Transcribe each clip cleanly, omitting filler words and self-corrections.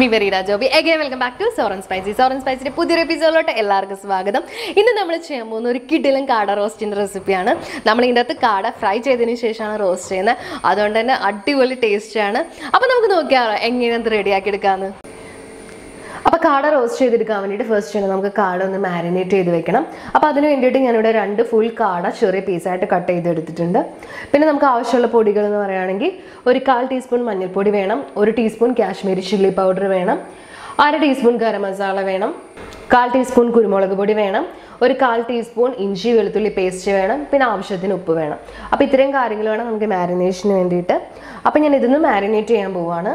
me Verita Joby. Again, welcome back to Soren Spicy. Soren Spicy പുതിയൊരു എപ്പിസോഡിലോട്ട് എല്ലാവർക്കും സ്വാഗതം. ഇന്ന് നമ്മൾ ചെയ്യാൻ പോകുന്ന ഒരു കിടിലൻ കാട റോസ്റ്റിൻ്റെ റെസിപ്പിയാണ്. നമ്മൾ ഇതിൻ്റെ അകത്ത് കാട ഫ്രൈ ചെയ്തതിന് ശേഷമാണ് റോസ്റ്റ് ചെയ്യുന്നത്. അതുകൊണ്ട് തന്നെ അടിപൊളി ടേസ്റ്റാണ്. അപ്പോൾ നമുക്ക് നോക്കിയാലോ എങ്ങനെയാണ് റെഡിയാക്കി എടുക്കാമെന്ന്. അപ്പോൾ കാട റോസ്റ്റ് ചെയ്തെടുക്കാൻ വേണ്ടിയിട്ട് ഫസ്റ്റ് തന്നെ നമുക്ക് കാട ഒന്ന് മാരിനേറ്റ് ചെയ്ത് വെക്കണം. അപ്പോൾ അതിന് വേണ്ടിയിട്ട് ഞാനിവിടെ 2 ഫുൾ കാട ചെറിയ പീസായിട്ട് കട്ട് ചെയ്തെടുത്തിട്ടുണ്ട്. പിന്നെ നമുക്ക് ആവശ്യമുള്ള പൊടികൾ എന്ന് പറയുകയാണെങ്കിൽ ഒരു 1/4 ടീസ്പൂൺ മഞ്ഞൾപ്പൊടി വേണം, 1 ടീസ്പൂൺ കാശ്മീരി ചില്ലി പൗഡർ വേണം, 1/2 ടീസ്പൂൺ ഗരം മസാല വേണം, 1/4 ടീസ്പൂൺ കുരുമുളക് പൊടി വേണം, ഒരു 1/4 ടീസ്പൂൺ ഇഞ്ചി വെളുത്തുള്ളി പേസ്റ്റ് വേണം, പിന്നെ ആവശ്യത്തിന് ഉപ്പ് വേണം. അപ്പോൾ ഇത്രയും കാര്യങ്ങൾ വേണം നമുക്ക് മാരിനേഷന് വേണ്ടിയിട്ട്. അപ്പോൾ ഞാൻ ഇതൊന്ന് മാരിനേറ്റ് ചെയ്യാൻ പോവാണ്.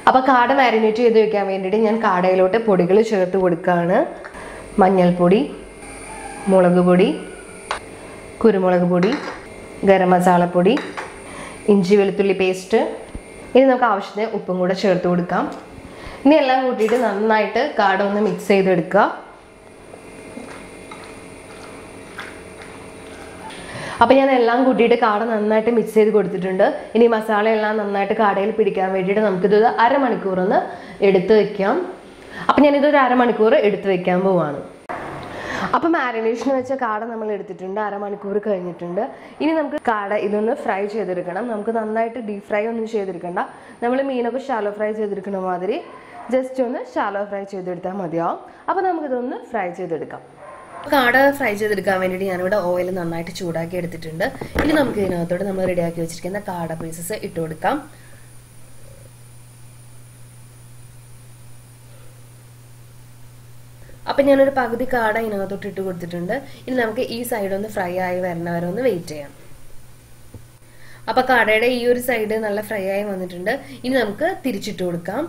അപ്പോൾ കാട മാരിനേറ്റ് ചെയ്ത് വെക്കാൻ വേണ്ടിയിട്ട് ഞാൻ കാടയിലോട്ട് പൊടികൾ ചേർത്ത് കൊടുക്കുകയാണ്. മഞ്ഞൾപ്പൊടി, മുളക് പൊടി, കുരുമുളക് പൊടി, ഗരം മസാലപ്പൊടി, ഇഞ്ചി വെളുത്തുള്ളി പേസ്റ്റ്, ഇനി നമുക്ക് ആവശ്യത്തിന് ഉപ്പും കൂടെ ചേർത്ത് കൊടുക്കാം. ഇനി എല്ലാം കൂട്ടിയിട്ട് നന്നായിട്ട് കാട ഒന്ന് മിക്സ് ചെയ്തെടുക്കുക. അപ്പോൾ ഞാൻ എല്ലാം കൂട്ടിയിട്ട് കാട നന്നായിട്ട് മിക്സ് ചെയ്ത് കൊടുത്തിട്ടുണ്ട്. ഇനി മസാല എല്ലാം നന്നായിട്ട് കാടയിൽ പിടിക്കാൻ വേണ്ടിയിട്ട് നമുക്കിത് 1/2 മണിക്കൂർ ഒന്ന് എടുത്ത് വെക്കാം. അപ്പം ഞാനിതൊരു 1/2 മണിക്കൂർ എടുത്ത് വെക്കാൻ പോവാണ്. അപ്പോൾ മാരിനേഷന് വെച്ച കാട നമ്മൾ എടുത്തിട്ടുണ്ട്, 1/2 മണിക്കൂർ കഴിഞ്ഞിട്ടുണ്ട്. ഇനി നമുക്ക് കാട ഇതൊന്ന് ഫ്രൈ ചെയ്തെടുക്കണം. നമുക്ക് നന്നായിട്ട് ഡീപ് ഫ്രൈ ഒന്നും ചെയ്തെടുക്കണ്ട. നമ്മൾ മീനൊക്കെ ഷാലോ ഫ്രൈ ചെയ്തെടുക്കുന്ന മാതിരി ജസ്റ്റ് ഒന്ന് ഷാലോ ഫ്രൈ ചെയ്തെടുത്താൽ മതിയാവും. അപ്പോൾ നമുക്കിതൊന്ന് ഫ്രൈ ചെയ്തെടുക്കാം. കാട ഫ്രൈ ചെയ്തെടുക്കാൻ വേണ്ടിയിട്ട് ഞാനിവിടെ ഓയിൽ നന്നായിട്ട് ചൂടാക്കി എടുത്തിട്ടുണ്ട്. ഇനി നമുക്ക് ഇതിനകത്തോട്ട് നമ്മൾ റെഡിയാക്കി വെച്ചിരിക്കുന്ന കാട പീസസ് ഇട്ട് കൊടുക്കാം. അപ്പം ഞാനൊരു പകുതി കാട ഇതിനകത്തോട്ട് ഇട്ട് കൊടുത്തിട്ടുണ്ട്. ഇനി നമുക്ക് ഈ സൈഡ് ഒന്ന് ഫ്രൈ ആയി വരണവരെ ഒന്ന് വെയിറ്റ് ചെയ്യാം. അപ്പം കാടയുടെ ഈ ഒരു സൈഡ് നല്ല ഫ്രൈ ആയി വന്നിട്ടുണ്ട്. ഇനി നമുക്ക് തിരിച്ചിട്ട് കൊടുക്കാം.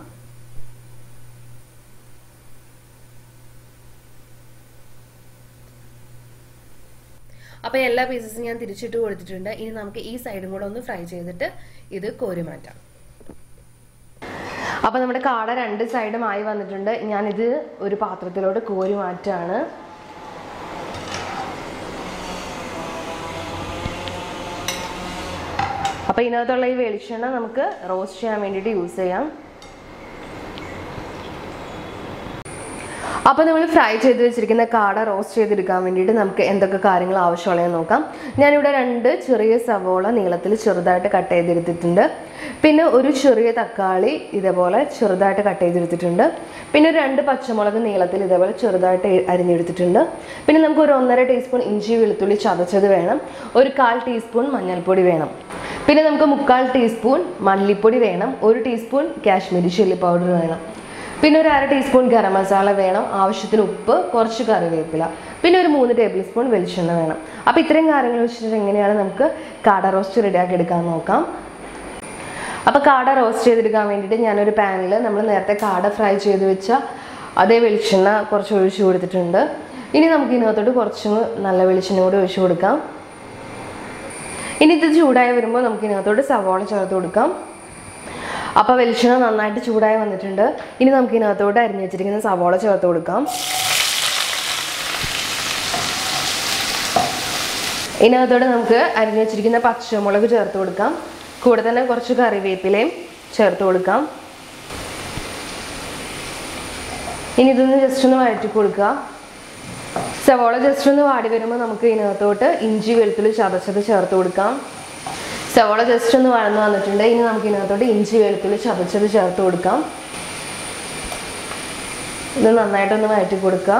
അപ്പോൾ എല്ലാ പീസസും ഞാൻ തിരിച്ചിട്ട് കൊടുത്തിട്ടുണ്ട്. ഇനി നമുക്ക് ഈ സൈഡും കൂടെ ഒന്ന് ഫ്രൈ ചെയ്തിട്ട് ഇത് കോരി മാറ്റാം. അപ്പോൾ നമ്മുടെ കാട 2 സൈഡും ആയി വന്നിട്ടുണ്ട്. ഞാനിത് ഒരു പാത്രത്തിലോട്ട് കോരി മാറ്റാണ്. അപ്പോൾ ഇതിനകത്തുള്ള ഈ വെളിച്ചെണ്ണ നമുക്ക് റോസ്റ്റ് ചെയ്യാൻ വേണ്ടിയിട്ട് യൂസ് ചെയ്യാം. അപ്പോൾ നമ്മൾ ഫ്രൈ ചെയ്ത് വെച്ചിരിക്കുന്ന കാട റോസ്റ്റ് ചെയ്തെടുക്കാൻ വേണ്ടിയിട്ട് നമുക്ക് എന്തൊക്കെ കാര്യങ്ങൾ ആവശ്യമുള്ളതെന്ന് നോക്കാം. ഞാനിവിടെ 2 ചെറിയ സവോള നീളത്തിൽ ചെറുതായിട്ട് കട്ട് ചെയ്തെടുത്തിട്ടുണ്ട്. പിന്നെ ഒരു ചെറിയ തക്കാളി ഇതേപോലെ ചെറുതായിട്ട് കട്ട് ചെയ്തെടുത്തിട്ടുണ്ട്. പിന്നെ 2 പച്ചമുളക് നീളത്തിൽ ഇതേപോലെ ചെറുതായിട്ട് അരിഞ്ഞെടുത്തിട്ടുണ്ട്. പിന്നെ നമുക്ക് ഒരു 1/2 ടീസ്പൂൺ ഇഞ്ചി വെളുത്തുള്ളി ചതച്ചത് വേണം, ഒരു 1/4 ടീസ്പൂൺ മഞ്ഞൾപ്പൊടി വേണം, പിന്നെ നമുക്ക് 3/4 ടീസ്പൂൺ മല്ലിപ്പൊടി വേണം, 1 ടീസ്പൂൺ കാശ്മീരി ചില്ലി പൗഡർ വേണം, പിന്നെ ഒരു 1/2 ടീസ്പൂൺ ഗരം മസാല വേണം, ആവശ്യത്തിന് ഉപ്പ്, കുറച്ച് കറിവേപ്പില, പിന്നെ ഒരു 3 ടേബിൾ സ്പൂൺ വെളിച്ചെണ്ണ വേണം. അപ്പോൾ ഇത്രയും കാര്യങ്ങൾ വെച്ചിട്ട് എങ്ങനെയാണ് നമുക്ക് കാട റോസ്റ്റ് റെഡിയാക്കി എടുക്കാൻ നോക്കാം. അപ്പോൾ കാട റോസ്റ്റ് ചെയ്തെടുക്കാൻ വേണ്ടിയിട്ട് ഞാനൊരു പാനിൽ നമ്മൾ നേരത്തെ കാട ഫ്രൈ ചെയ്ത് വെച്ച അതേ വെളിച്ചെണ്ണ കുറച്ച് ഒഴിച്ചു കൊടുത്തിട്ടുണ്ട്. ഇനി നമുക്ക് ഇതിനകത്തോട്ട് കുറച്ച് നല്ല വെളിച്ചെണ്ണ കൂടി ഒഴിച്ചു കൊടുക്കാം. ഇനി ഇത് ചൂടായി വരുമ്പോൾ നമുക്ക് ഇതിനകത്തോട്ട് സവാള ചേർത്ത് കൊടുക്കാം. അപ്പോൾ വെളിച്ചെണ്ണ നന്നായിട്ട് ചൂടായി വന്നിട്ടുണ്ട്. ഇനി നമുക്ക് ഇതിനകത്തോട്ട് അരിഞ്ഞ് വെച്ചിരിക്കുന്ന സവാള ചേർത്ത് കൊടുക്കാം. ഇതിനകത്തോട്ട് നമുക്ക് അരിഞ്ഞ് വെച്ചിരിക്കുന്ന പച്ചമുളക് ചേർത്ത് കൊടുക്കാം. കൂടെ തന്നെ കുറച്ച് കറിവേപ്പിലയും ചേർത്ത് കൊടുക്കാം. ഇനി ഇതൊന്ന് ജസ്റ്റ് ഒന്ന് വഴറ്റി കൊടുക്കുക. സവാള ജസ്റ്റ് ഒന്ന് വാടി വരുമ്പോൾ നമുക്ക് ഇതിനകത്തോട്ട് ഇഞ്ചി വെളുത്തുള്ളി ചതച്ചത് ചേർത്ത് കൊടുക്കാം. സവാള ജസ്റ്റ് ഒന്ന് വഴന്ന് വന്നിട്ടുണ്ട്. ഇനി നമുക്ക് ഇതിനകത്തോട്ട് ഇഞ്ചി വെളുത്തുള്ളി ചതച്ചത് ചേർത്ത് കൊടുക്കാം. ഇത് നന്നായിട്ടൊന്ന് വഴറ്റി കൊടുക്കുക.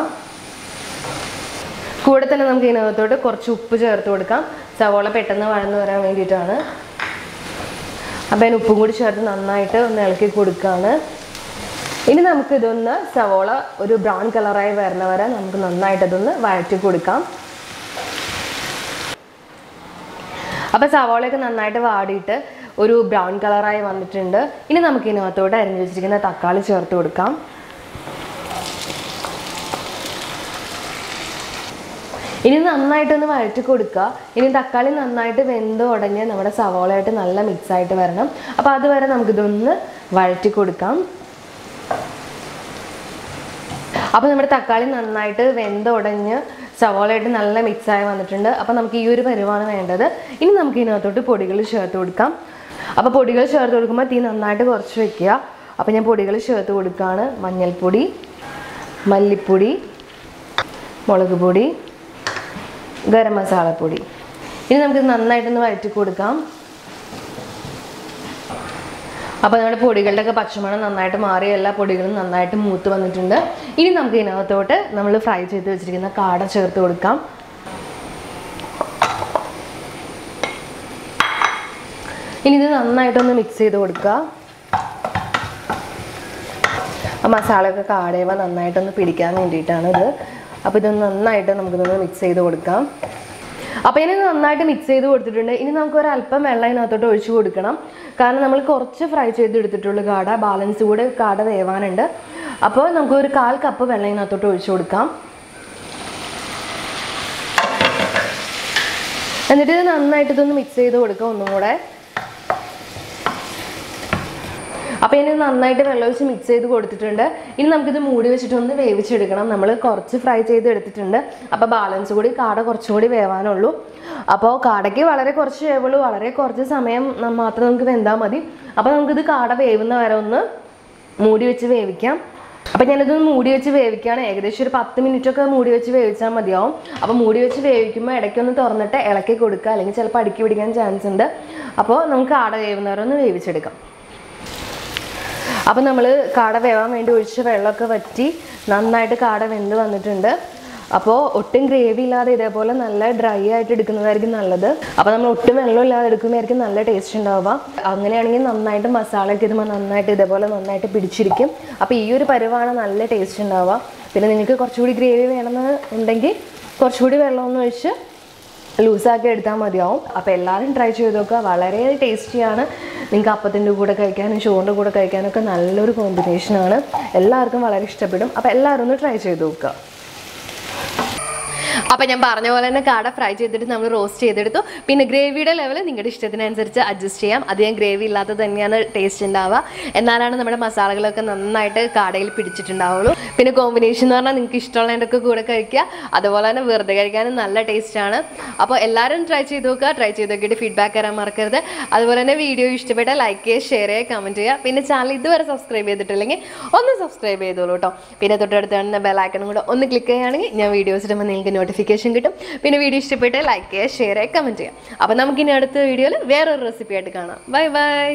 കൂടെ തന്നെ നമുക്ക് ഇതിനകത്തോട്ട് കുറച്ച് ഉപ്പ് ചേർത്ത് കൊടുക്കാം. സവാള പെട്ടെന്ന് വഴന്ന് വരാൻ വേണ്ടിയിട്ടാണ്. അപ്പം അതിന് ഉപ്പും കൂടി ചേർത്ത് നന്നായിട്ട് ഒന്ന് ഇളക്കി കൊടുക്കുകയാണ്. ഇനി നമുക്കിതൊന്ന് സവാള ഒരു ബ്രൗൺ കളറായി വരണ വരെ നമുക്ക് നന്നായിട്ടതൊന്ന് വഴറ്റി കൊടുക്കാം. അപ്പോൾ സവാളയൊക്കെ നന്നായിട്ട് വാടിയിട്ട് ഒരു ബ്രൗൺ കളറായി വന്നിട്ടുണ്ട്. ഇനി നമുക്ക് ഇതിനകത്തോട്ട് അരിഞ്ഞ് വെച്ചിരിക്കുന്ന തക്കാളി ചേർത്ത് കൊടുക്കാം. ഇനി നന്നായിട്ടൊന്ന് വഴറ്റി കൊടുക്കുക. ഇനി തക്കാളി നന്നായിട്ട് വെന്ത് ഉടഞ്ഞ് നമ്മുടെ സവാളയായിട്ട് നല്ല മിക്സായിട്ട് വരണം. അപ്പോൾ അതുവരെ നമുക്കിതൊന്ന് വഴറ്റി കൊടുക്കാം. അപ്പോൾ നമ്മുടെ തക്കാളി നന്നായിട്ട് വെന്ത് ഉടഞ്ഞ് സവാളയായിട്ട് നല്ല മിക്സായി വന്നിട്ടുണ്ട്. അപ്പോൾ നമുക്ക് ഈ ഒരു പരുവാണ് വേണ്ടത്. ഇനി നമുക്ക് ഇതിനകത്തോട്ട് പൊടികൾ ചേർത്ത് കൊടുക്കാം. അപ്പോൾ പൊടികൾ ചേർത്ത് കൊടുക്കുമ്പോൾ തീ നന്നായിട്ട് കുറച്ച് വെക്കുക. അപ്പോൾ ഞാൻ പൊടികൾ ചേർത്ത് കൊടുക്കുകയാണ്. മഞ്ഞൾപ്പൊടി, മല്ലിപ്പൊടി, മുളക് പൊടി, ഗരം മസാലപ്പൊടി. ഇനി നമുക്ക് നന്നായിട്ടൊന്ന് വഴറ്റി കൊടുക്കാം. അപ്പോൾ നമ്മുടെ പൊടികളുടെയൊക്കെ പച്ചമണം നന്നായിട്ട് മാറി എല്ലാ പൊടികളും നന്നായിട്ട് മൂത്ത് വന്നിട്ടുണ്ട്. ഇനി നമുക്ക് ഇതിനകത്തോട്ട് നമ്മൾ ഫ്രൈ ചെയ്ത് വെച്ചിരിക്കുന്ന കാട ചേർത്ത് കൊടുക്കാം. ഇനി ഇത് നന്നായിട്ടൊന്ന് മിക്സ് ചെയ്ത് കൊടുക്കുക. ആ മസാലയൊക്കെ കാടേവ നന്നായിട്ടൊന്ന് പിടിക്കാൻ വേണ്ടിയിട്ടാണ് ഇത്. അപ്പോൾ ഇതൊന്ന് നന്നായിട്ട് നമുക്കിതൊന്ന് മിക്സ് ചെയ്ത് കൊടുക്കാം. അപ്പോൾ ഇനി നന്നായിട്ട് മിക്സ് ചെയ്ത് കൊടുത്തിട്ടുണ്ട്. ഇനി നമുക്ക് ഒരല്പം വെള്ളം ഇതിനകത്തോട്ട് ഒഴിച്ച് കൊടുക്കണം. കാരണം നമ്മൾ കുറച്ച് ഫ്രൈ ചെയ്തെടുത്തിട്ടുള്ളൂ കാട, ബാലൻസ് കൂടെ കാട വേവാനുണ്ട്. അപ്പോൾ നമുക്ക് ഒരു 1/4 കപ്പ് വെള്ളം ഇതിനകത്തോട്ട് ഒഴിച്ച് കൊടുക്കാം. എന്നിട്ട് ഇത് നന്നായിട്ട് ഇതൊന്ന് മിക്സ് ചെയ്ത് കൊടുക്കാം ഒന്നും കൂടെ. അപ്പോൾ ഇനി നന്നായിട്ട് വെള്ളമൊഴിച്ച് മിക്സ് ചെയ്ത് കൊടുത്തിട്ടുണ്ട്. ഇനി നമുക്കിത് മൂടി വെച്ചിട്ടൊന്ന് വേവിച്ചെടുക്കണം. നമ്മൾ കുറച്ച് ഫ്രൈ ചെയ്ത് എടുത്തിട്ടുണ്ട്. അപ്പോൾ ബാലൻസ് കൂടി കാട കുറച്ചും കൂടി വേവാനുള്ളൂ. അപ്പോൾ കാടയ്ക്ക് വളരെ കുറച്ച് വേവുള്ളൂ, വളരെ കുറച്ച് സമയം മാത്രം നമുക്ക് വെന്താൽ മതി. അപ്പോൾ നമുക്കിത് കാട വേവുന്ന വരെ ഒന്ന് മൂടി വെച്ച് വേവിക്കാം. അപ്പോൾ ഞാനിതൊന്ന് മൂടി വെച്ച് വേവിക്കുകയാണ്. ഏകദേശം ഒരു 10 മിനിറ്റൊക്കെ മൂടി വെച്ച് വേവിച്ചാൽ മതിയാവും. അപ്പോൾ മൂടി വെച്ച് വേവിക്കുമ്പോൾ ഇടയ്ക്കൊന്ന് തുറന്നിട്ട് ഇളക്കി കൊടുക്കുക, അല്ലെങ്കിൽ ചിലപ്പോൾ അടുക്കി പിടിക്കാൻ ചാൻസ് ഉണ്ട്. അപ്പോൾ നമുക്ക് കാട വേവുന്നവരെ ഒന്ന് വേവിച്ചെടുക്കാം. അപ്പോൾ നമ്മൾ കാട വേവാൻ വേണ്ടി ഒഴിച്ച വെള്ളമൊക്കെ വറ്റി നന്നായിട്ട് കാട വെന്ത് വന്നിട്ടുണ്ട്. അപ്പോൾ ഒട്ടും ഗ്രേവി ഇല്ലാതെ ഇതേപോലെ നല്ല ഡ്രൈ ആയിട്ട് എടുക്കുന്നതായിരിക്കും നല്ലത്. അപ്പോൾ നമ്മൾ ഒട്ടും വെള്ളം ഇല്ലാതെ എടുക്കുമ്പോഴായിരിക്കും നല്ല ടേസ്റ്റ് ഉണ്ടാവുക. അങ്ങനെയാണെങ്കിൽ നന്നായിട്ട് മസാലയൊക്കെ ഇതുമ്പോൾ നന്നായിട്ട് ഇതേപോലെ നന്നായിട്ട് പിടിച്ചിരിക്കും. അപ്പോൾ ഈ ഒരു പരുവാണ് നല്ല ടേസ്റ്റ് ഉണ്ടാവുക. പിന്നെ നിങ്ങൾക്ക് കുറച്ചുകൂടി ഗ്രേവി വേണമെന്ന് ഉണ്ടെങ്കിൽ കുറച്ചുകൂടി വെള്ളമൊന്നും ഒഴിച്ച് ലൂസാക്കി എടുത്താൽ മതിയാവും. അപ്പോൾ എല്ലാവരും ട്രൈ ചെയ്ത് നോക്കുക. വളരെ ടേസ്റ്റിയാണ്. നിങ്ങൾക്ക് അപ്പത്തിൻ്റെ കൂടെ കഴിക്കാനും ചോറിൻ്റെ കൂടെ കഴിക്കാനൊക്കെ നല്ലൊരു കോമ്പിനേഷനാണ്. എല്ലാവർക്കും വളരെ ഇഷ്ടപ്പെടും. അപ്പോൾ എല്ലാവരും ഒന്ന് ട്രൈ ചെയ്ത് നോക്കുക. അപ്പോൾ ഞാൻ പറഞ്ഞ പോലെ തന്നെ കാട ഫ്രൈ ചെയ്തിട്ട് നമ്മൾ റോസ്റ്റ് ചെയ്തെടുത്തു. പിന്നെ ഗ്രേവിയുടെ ലെവൽ നിങ്ങളുടെ ഇഷ്ടത്തിനനുസരിച്ച് അഡ്ജസ്റ്റ് ചെയ്യാം. അധികം ഗ്രേവി ഇല്ലാത്തത് തന്നെയാണ് ടേസ്റ്റ് ഉണ്ടാവുക. എന്നാലാണ് നമ്മുടെ മസാലകളൊക്കെ നന്നായിട്ട് കാടയിൽ പിടിച്ചിട്ടുണ്ടാവുള്ളൂ. പിന്നെ കോമ്പിനേഷൻ എന്ന് പറഞ്ഞാൽ നിങ്ങൾക്ക് ഇഷ്ടമുള്ളതിൻ്റെയൊക്കെ കൂടെ കഴിക്കുക. അതുപോലെ തന്നെ വെറുതെ കഴിക്കാനും നല്ല ടേസ്റ്റാണ്. അപ്പോൾ എല്ലാവരും ട്രൈ ചെയ്ത് നോക്കുക. ട്രൈ ചെയ്ത് നോക്കിയിട്ട് ഫീഡ്ബാക്ക് തരാൻ മറക്കരുത്. അതുപോലെ തന്നെ വീഡിയോ ഇഷ്ടപ്പെട്ടാൽ ലൈക്ക് ചെയ്യുക, ഷെയർ ചെയ്യുക, കമൻറ്റ് ചെയ്യുക. പിന്നെ ചാനൽ ഇതുവരെ സബ്സ്ക്രൈബ് ചെയ്തിട്ടില്ലെങ്കിൽ ഒന്ന് സബ്സ്ക്രൈബ് ചെയ്തോളൂ കേട്ടോ. പിന്നെ തൊട്ടടുത്ത് കാണുന്ന ബെല്ലൈക്കണും കൂടെ ഒന്ന് ക്ലിക്ക് ചെയ്യുകയാണെങ്കിൽ ഞാൻ വീഡിയോസ് ഇടുമ്പോൾ നിങ്ങൾക്ക് നോട്ടിഫിക്കേഷൻ കിട്ടും. പിന്നെ വീഡിയോ ഇഷ്ടപ്പെട്ട് ലൈക്ക് ചെയ്യുക, ഷെയർ ചെയ്യുക, കമൻറ്റ് ചെയ്യുക. അപ്പോൾ നമുക്കിനി അടുത്ത വീഡിയോയിൽ വേറൊരു റെസിപ്പി ആയിട്ട് കാണാം. Bye bye.